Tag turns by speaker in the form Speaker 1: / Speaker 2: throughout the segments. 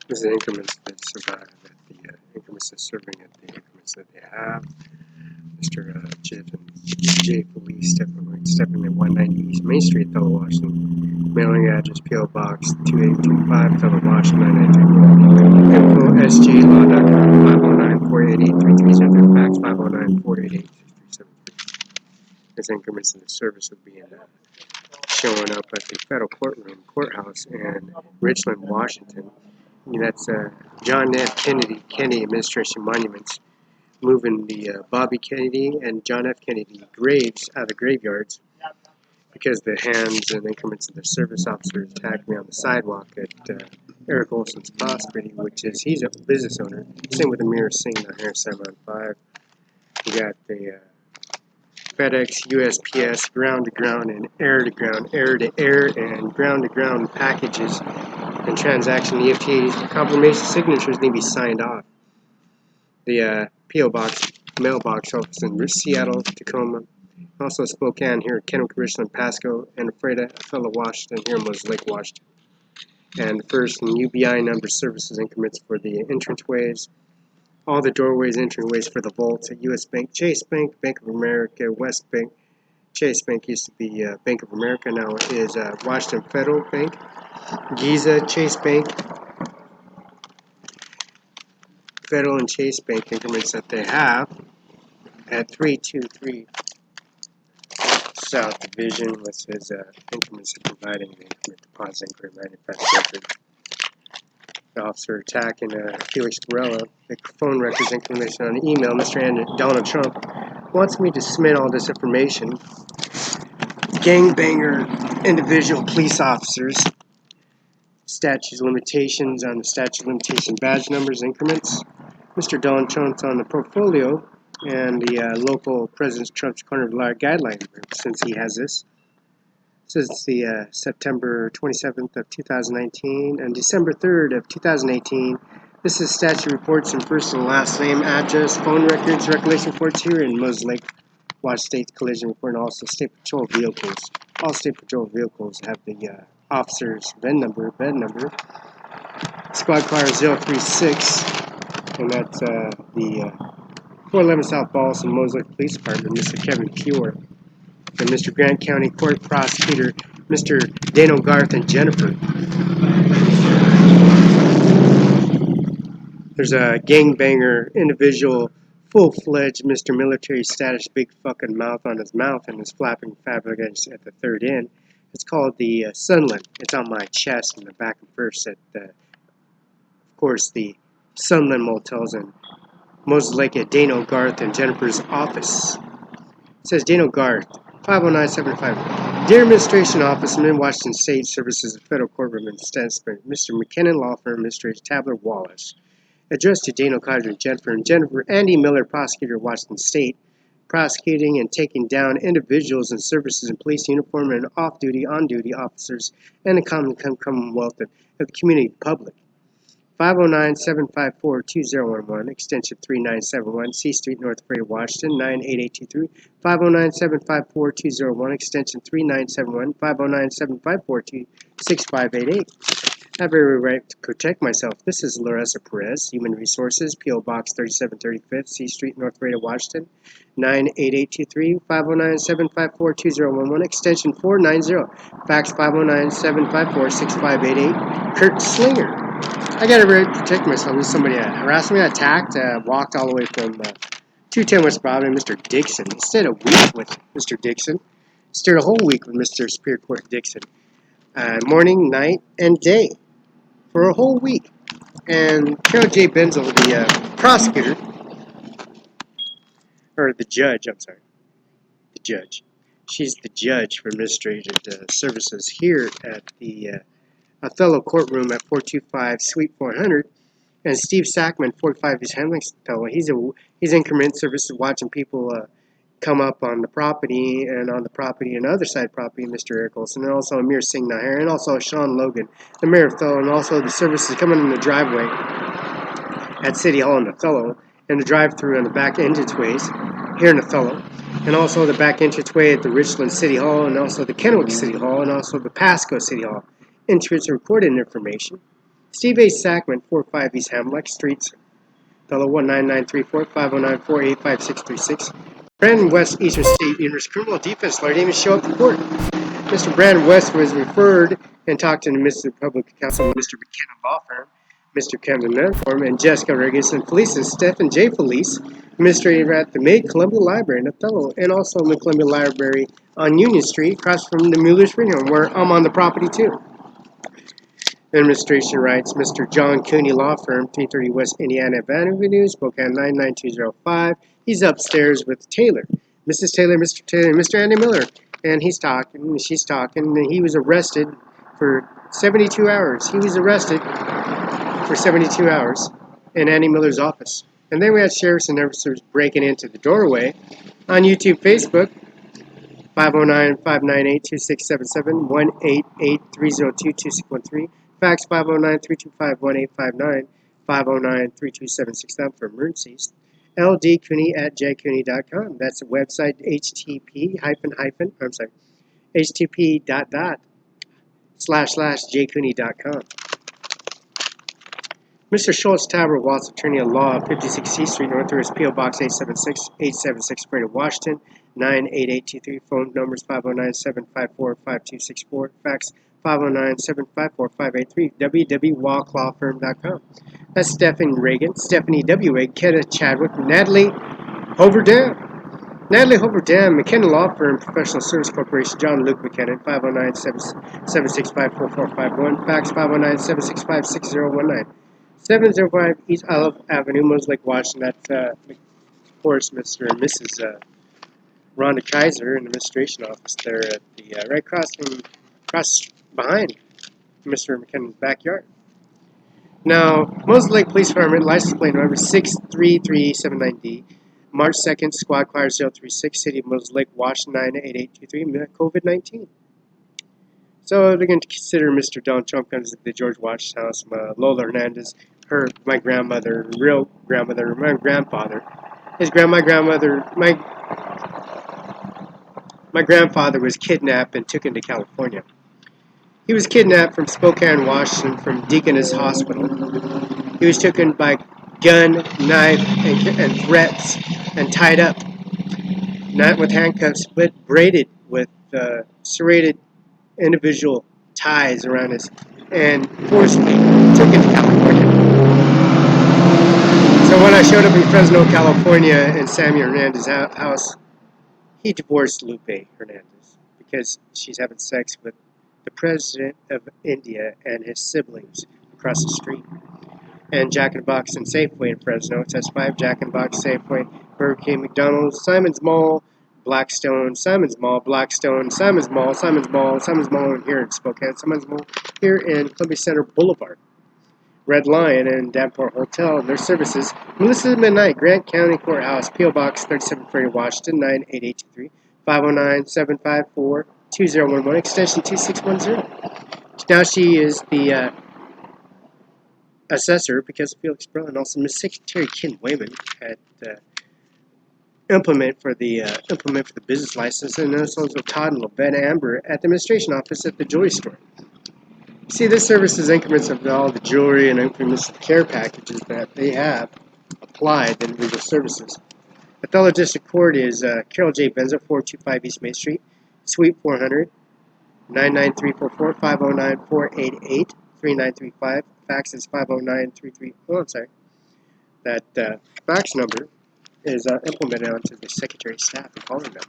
Speaker 1: This is the increments that survive at the increments that's serving at the increments that they have. Mr. Jeff and J. Felice stepping at 190 East Main Street, Othello, Washington. Mailing address P.O. Box 2825, Othello, Washington 993. Info SGLaw.com 509-488-3303. Fax 509-488-6373. This increments in the service would be showing up at the federal courthouse in Richland, Washington. That's John F. Kennedy Administration Monuments, moving the Bobby Kennedy and John F. Kennedy graves out of the graveyards because the hands and increments of the service officers attacked me on the sidewalk at Eric Olson's property, he's a business owner. Same with Ajmer Singh Nijjar, Cimaron 5. We got the FedEx, USPS, ground-to-ground, and air-to-ground, air-to-air, and ground-to-ground packages and transaction EFTs. Confirmation signatures need to be signed off. The P.O. Box, mailbox office in Seattle, Tacoma, also Spokane here at Kennewick, Richland, Pasco, and Ephrata, Othello, Washington, here in Moses Lake, Washington. And the first and UBI number services increments for the entranceways. All the doorways, entryways for the vaults at U.S. Bank, Chase Bank, Bank of America, West Bank. Chase Bank used to be Bank of America, now it is Washington Federal Bank. Giza, Chase Bank, Federal and Chase Bank increments that they have at 323 South Division, which says increments are providing the increment deposit increment manufacturer. The officer attacking Felix Barela, the phone records information on the email. Mr. Donald Trump wants me to submit all this information. Gangbanger individual police officers. Statute of limitations on the statute of limitation badge numbers increments. Mr. Donald Trump's on the portfolio and the local President Trump's corner of the law guideline group, since he has this. Since the September 27th of 2019 and December 3rd of 2018. This is statute reports and first and last name, address, phone records, recollection reports here in Moses Lake, Washington State collision report, and also state patrol vehicles. All state patrol vehicles have the officer's bed number. Squad car 036, and that's the 411 South Ballston, Moses Lake Police Department, Mr. Kevin Pure. And Mr. Grant County Court Prosecutor, Mr. Dano Garth and Jennifer. There's a gangbanger individual, full-fledged Mr. Military status, big fucking mouth on his mouth and his flapping fabric at the third end. It's called the Sunland. It's on my chest in the back and first at, of course, the Sunland Motels in Moses Lake at Dano Garth and Jennifer's office. It says Dano Garth. 50975. Dear Administration Office, Washington State Services, Federal Courtroom in Stansburg, Mr. McKinnon Law Firm, Administrator Tabler Wallace. Addressed to Dano Carter and Jennifer Andy Miller, Prosecutor of Washington State, prosecuting and taking down individuals and services in police uniform and off-duty, on-duty officers and the Commonwealth of the community public. 509-754-2011, extension 3971, C Street, North Ephrata, Washington, 98823. 509-754-201, extension 3971, 509-754-6588. I have every right to protect myself. This is Larissa Perez, Human Resources, P.O. Box 3735, C Street, North Ephrata, Washington, 98823. 509-754-2011, extension 490. Fax 509-754-6588. Kurt Slinger. I got to really protect myself. There's somebody harassed me, attacked, walked all the way from 210 West Broadway, Mr. Dixon. Stayed a week with Mr. Dixon. Stayed a whole week with Mr. Superior Court Dixon. Morning, night, and day. For a whole week. And Carol J. Benzel, the prosecutor, or the judge, I'm sorry. The judge. She's the judge for administrative services here at the Othello courtroom at 425 Suite 400, and Steve Sackman, 45, is handling Othello. He's increment services, watching people come up on the property and on the property and other side property, Mr. Eric Olson, and also Ajmer Singh Nijjar, and also Sean Logan, the mayor of Othello, and also the services coming in the driveway at City Hall in Othello, and the drive-through on the back entranceways. here in Othello, and also the back entranceway at the Richland City Hall, and also the Kennewick City Hall, and also the Pasco City Hall. Entrance recorded information. Steve A. Sackman, 45 East Hamlock Streets, Othello 19934-509-485-636. Brandon West, Eastern State University Criminal Defense Lawyer didn't even show up to court. Mr. Brandon West was referred and talked to Mr. Public Counsel, Mr. McKenna Law Firm, Mr. Kevin Manform, and Jessica Regis and Felicia, Stephen J. Felice, administrator at the Mid-Columbia Library in Othello, and also the Columbia Library on Union Street, across from the Mueller's Freedom Home, where I'm on the property too. Administration rights, Mr. John Cooney Law Firm, 330 West Indiana Avenue, Spokane 99205. He's upstairs with Taylor. Mrs. Taylor, Mr. Taylor, Mr. Andy Miller. And he's talking, and she's talking, and he was arrested for 72 hours. He was arrested for 72 hours in Andy Miller's office. And then we had sheriffs and officers breaking into the doorway. On YouTube, Facebook, 509-598-2677, 1-888-302-2613. Fax 509-325-1859, 509-327-69 for emergencies. ldcooney@jcooney.com. That's the website, http://jcooney.com. Mr. Schultz Tabor Watts, attorney at law, 56 C Street, Northwest, P.O. Box 876, Greater Washington, 98823. Phone numbers 509-754-5264. Fax 509-754-583. www.YVONE.com. That's Stephanie Reagan, Stephanie W.A., Kenneth Chadwick, Natalie Hoverdam. Natalie Hoverdam, McKenna Law Firm, Professional Service Corporation, John Luke McKenna, 509-765-4451. Fax 509-765-6019. 705 East Olive Avenue, Moses Lake, Washington. That's, of course, Mr. and Mrs. Rhonda Kaiser in the administration office there at the right across behind Mr. McKenna's backyard. Now, Moses Lake Police Department, license plate number 63379D, March 2nd, Squad Car 036, City of Moses Lake, Washington, 98823, COVID-19. So they're going to consider Mr. Donald Trump comes to the George Washington house, Lola Hernandez, my grandmother, real grandmother, my grandfather, my grandfather was kidnapped and taken to California. He was kidnapped from Spokane, Washington, from Deaconess Hospital. He was taken by gun, knife, and threats, and tied up, not with handcuffs, but braided with serrated individual ties around us, and forcibly taken to California. So when I showed up in Fresno, California, in Samuel Hernandez's house, he divorced Lupe Hernandez because she's having sex with the president of India and his siblings across the street. And Jack in the Box and Safeway in Fresno. It says 5 Jack in the Box, Safeway, Burger King, McDonald's, Simon's Mall, Blackstone, Simon's Mall, Blackstone, Simon's Mall, Simon's Mall, Simon's Mall here in Spokane, Simon's Mall here in Columbia Center Boulevard. Red Lion and Davenport Hotel and their services. Melissa Midnight, Grant County Courthouse, P.O. Box 3740, Washington, 98823, 509-754-2011, extension 2610. Now she is the assessor because of Felix Barela, and also Miss Secretary Ken Wayman had implement for the business license, and also Todd and Lobet Amber at the administration office at the jewelry store. See, this service is increments of all the jewelry and increments of care packages that they have applied in legal services. Othello District Court is Carol J. BENZEL, 425 East Main Street, Suite 400, 99344, 509-488, 3935. Fax is 509-33. Oh, I'm sorry. That fax number is implemented onto the Secretary's staff and calling number.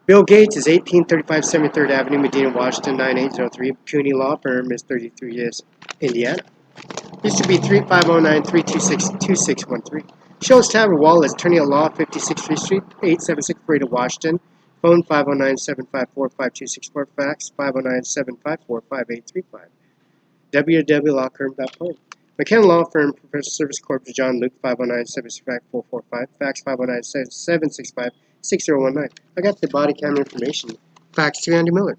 Speaker 1: Bill Gates is 1835 73rd Avenue, Medina, Washington, 9803. Cooney Law Firm is 33 years, Indiana. Used to be 3509-326-2613. Schultz Tavern Wallace, attorney at law, 56th Street, 876 Greater Washington. Phone 509-754-5264. Fax 509-754-5835. www.lawfirm.com. McKenna Law Firm, Professional Service Corp. John Luke, 509-765-445. Fax 509-765-6019. I got the body cam information. Fax to Andy Miller.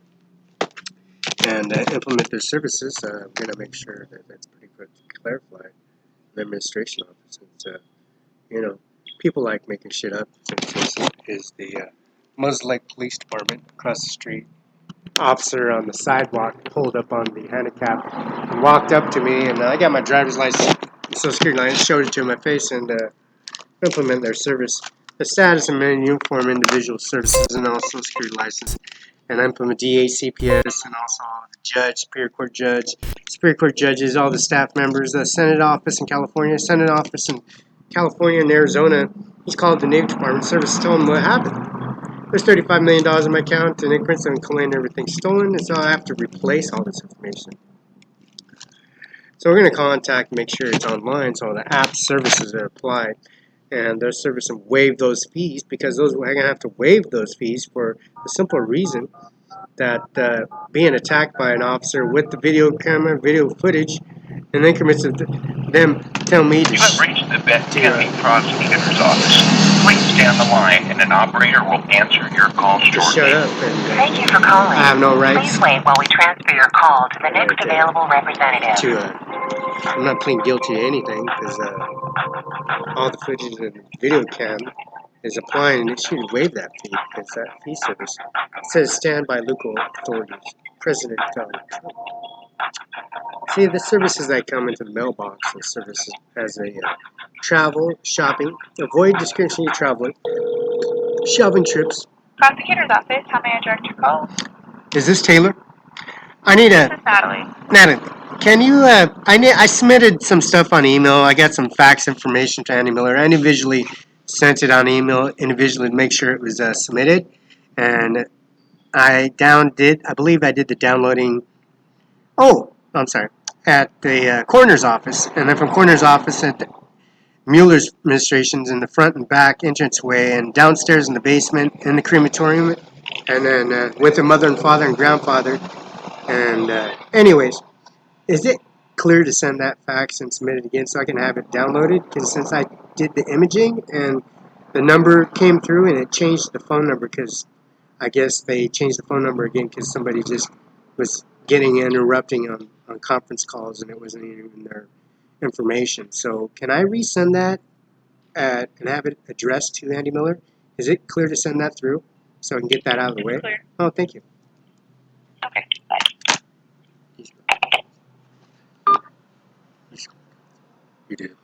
Speaker 1: And implement their services. We're going to make sure that that's pretty good to clarify the administration office. It's, people like making shit up. Since this is the Muslim Police Department across the street. Officer on the sidewalk pulled up on the handicap and walked up to me, and I got my driver's license, social security license, showed it to my face, and implement their service. The status of men in uniform individual services and also social security license, and implement DA, CPS, and also the judge, Superior Court judges, all the staff members, the Senate office in California, and Arizona. He's called the Navy Department Service, told him what happened. There's $35 million in my account, and increments and claim everything's stolen, and so I have to replace all this information. So we're going to contact, make sure it's online, so all the app services are applied, and their service and waive those fees, because we're going to have to waive those fees for the simple reason that being attacked by an officer with the video camera, video footage, and increments of them tell me to...
Speaker 2: You have reached the Benton County Prosecutor's Office. Please stay on the line and an operator will answer your call shortly.
Speaker 1: Shut up and...
Speaker 3: Thank you for calling.
Speaker 1: I have no rights.
Speaker 3: Please wait while we transfer your call to the next available representative.
Speaker 1: I'm not pleading guilty to anything, because all the footage and video cam is applying, and it should waive that fee, because that fee service says stand by local authorities. President Donald Trump. See, the services that come into the mailbox, the services as a travel, shopping, avoid discretionary traveling, shopping trips.
Speaker 4: Prosecutor's office, how may I direct your call?
Speaker 1: Is this Taylor? I need
Speaker 4: This is Natalie.
Speaker 1: Natalie, can you, I submitted some stuff on email. I got some fax information to Andy Miller. I individually sent it on email individually to make sure it was submitted. And I believe I did the downloading, I'm sorry, at the coroner's office. And then from coroner's office at the Mueller's administration's in the front and back entranceway, and downstairs in the basement in the crematorium. And then with the mother and father and grandfather. And anyways, is it clear to send that fax and submit it again so I can have it downloaded? Because since I did the imaging and the number came through and it changed the phone number, because I guess they changed the phone number again because somebody just was interrupting on conference calls and it wasn't even their information. So can I resend that and have it addressed to Andy Miller? Is it clear to send that through so I can get that out of the way?
Speaker 4: Clear.
Speaker 1: Oh, thank you.
Speaker 4: Okay, bye.
Speaker 1: You do.